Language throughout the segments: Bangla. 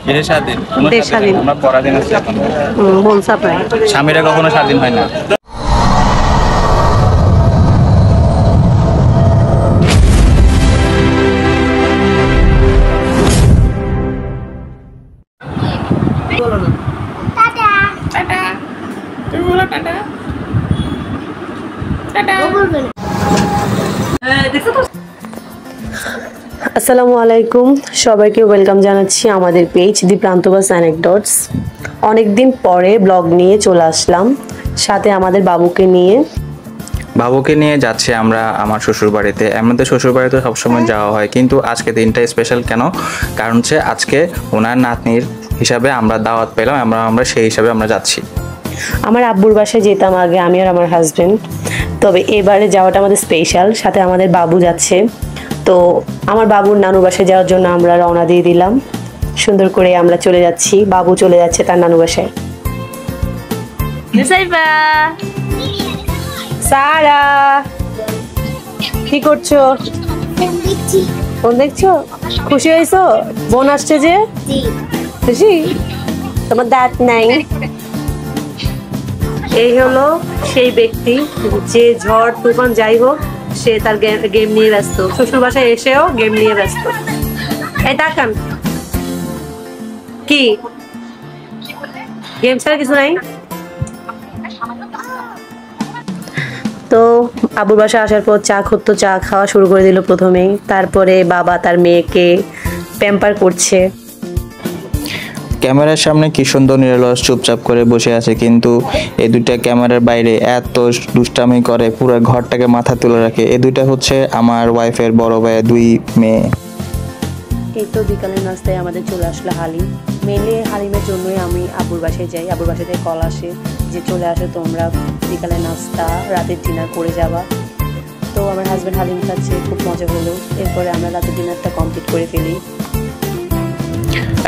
কিসের স্বাধীন? দেশ স্বাধীন। আমরা পরাধীন আছি এখন। বলছে আপনার স্বামীরা কখনো স্বাধীন হয় না। আসসালামু আলাইকুম, সবাইকে ওয়েলকাম জানাচ্ছি আমাদের পেজ দি প্রান্তবাস অ্যানেকডটস। অনেকদিন পরে ব্লগ নিয়ে চলে আসলাম, সাথে আমাদের বাবুকে নিয়ে যাচ্ছি আমরা আমার শ্বশুর বাড়িতে। আমাদের শ্বশুর বাড়িতে সবসময় যাওয়া হয়, কিন্তু আজকে দিনটা স্পেশাল কেন? কারণ হচ্ছে আজকে ওনার নাতনির হিসাবে আমরা দাওয়াত পেলাম, আমরা সেই হিসাবে আমরা যাচ্ছি। আমার আব্বুর বাসায় যেতাম আগে আমি আর আমার হাজবেন্ড, তবে এবারে যাওয়াটা আমাদের স্পেশাল, সাথে আমাদের বাবু যাচ্ছে। তো আমার বাবুর নানু বাসায় যাওয়ার জন্য আমরা রওনা দিয়ে দিলাম। সুন্দর করে আমরা চলে যাচ্ছি, বাবু চলে যাচ্ছে তার নানু বাসায়। সারা কি করছো? ফোন দেখছো? খুশি হয়েছো? বোন আসছে যে? খুশি? তোমার দাঁত নাই। এই হলো সেই ব্যক্তি যে ঝড় তুফান যাই হোক সে তার গেম নিয়ে ব্যস্ত, শ্বশুর বাসায় এসেও গেম নিয়ে ব্যস্ত। এই তাকান, কি গেম ছাড়া কিছু নাই? তো আবুর বাসায় আসার পর চা খাওয়া শুরু করে দিল প্রথমেই। তারপরে বাবা তার মেয়েকে প্যাম্পার করছে। ক্যামেরার সামনে কি সুন্দর নিরলস চুপচাপ করে বসে আছে, কিন্তু এই দুইটা ক্যামেরার বাইরে এত দুষ্টামি করে, পুরো ঘরটাকে মাথা তুলে রাখে। এই দুইটা হচ্ছে আমার ওয়াইফের বড় ভাইয়ের দুই মেয়ে। এই তো বিকালের নাস্তায় আমাদের চলে আসলো হালিম। মেনলি হালিমের জন্যই আমি আব্বুর বাসায় যাই। আব্বুর বাসায় থেকে কল আসে যে চলে আসো তোমরা, বিকালের নাস্তা রাতের ডিনার করে যাবা। তো আমার হাজব্যান্ড হালিম খাচ্ছে, খুব মজা হলো। এরপরে আমরা রাতের ডিনারটা কমপ্লিট করে ফেলি।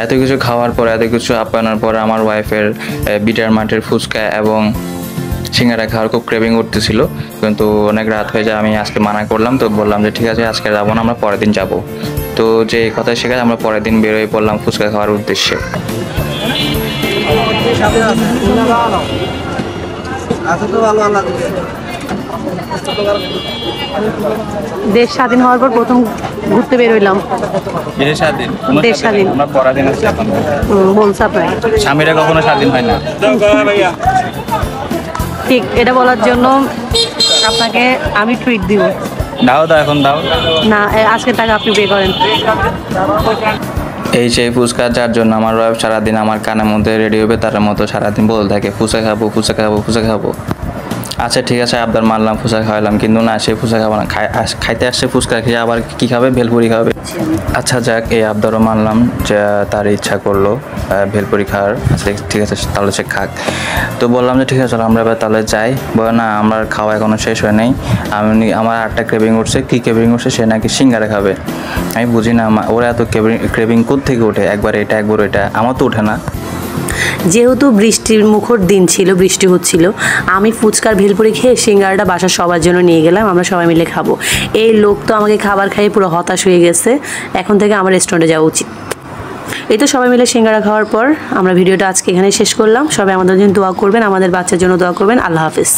এত কিছু খাওয়ার পর, এত কিছু আপ্যায়নের পর আমার ওয়াইফের বিটার মাঠের ফুচকা এবং সিঙ্গারা খাওয়ার খুব ক্রেভিং উঠতেছিল, কিন্তু অনেক রাত হয়ে যায়। আমি আজকে মানা করলাম, তো বললাম যে ঠিক আছে আজকে যাবো না, আমরা পরের দিন যাব। তো যে কথা শেখায় আমরা পরের দিন বেরোয় পড়লাম ফুচকা খাওয়ার উদ্দেশ্যে। দেশ স্বাধীন হওয়ার পর প্রথম ঘুরতে বেরোইলাম। দেশ স্বাধীন। আমরা পরাধীন আছি এখন। বলছে আপনার স্বামীরা কখনো স্বাধীন হয় না। ঠিক এটা বলার জন্য আপনাকে আমি ট্রিট দিব। দাও এখন দাও না, আজকে টাকা আপনি পে করেন। এই সেই ফুচকা যার জন্য আমার ওয়াইফ সারাদিন আমার কানের মধ্যে রেডি হবে তার মতো সারাদিন বলতে থাকে ফুচকা খাবো ফুচকা খাবো ফুচকা খাবো। আচ্ছা ঠিক আছে, আবদার মারলাম, ফুচকা খাওয়ালাম, কিন্তু না সে ফুচকা খাবো না। খাইতে আসছে ফুচকা খেয়ে আবার কি খাবে? ভেলপুরি খাবে। আচ্ছা যাক, এই আবদারও মানলাম যে তার ইচ্ছা করলো ভেলপুরি খাওয়ার। আচ্ছা ঠিক আছে, তাহলে সে খাক। তো বললাম যে ঠিক আছে চলো আমরা এবার তাহলে যাই। বলে না, আমার খাওয়া এখনও শেষ হয় নাই, আমার আটটা ক্রেভিং উঠছে। কী ক্রেভিং উঠছে? সে নাকি সিঙ্গারা খাবে। আমি বুঝি না ওরা এত ক্রেভিং কোত্থেকে ওঠে, একবার এটা একবার এটা, আমার তো ওঠে না। যেহেতু বৃষ্টির মুখর দিন ছিল, বৃষ্টি হচ্ছিল, আমি ফুচকার ভেলপুরি খেয়ে সিঙ্গারাটা বাসার সবার জন্য নিয়ে গেলাম, আমরা সবাই মিলে খাবো। এই লোক তো আমাকে খাবার খাইয়ে পুরো হতাশ হয়ে গেছে, এখন থেকে আমার রেস্টুরেন্টে যাওয়া উচিত। এই তো সবাই মিলে সিঙ্গারা খাওয়ার পর আমরা ভিডিওটা আজকে এখানে শেষ করলাম। সবাই আমাদের জন্য দোয়া করবেন, আমাদের বাচ্চার জন্য দোয়া করবেন। আল্লাহ হাফেজ।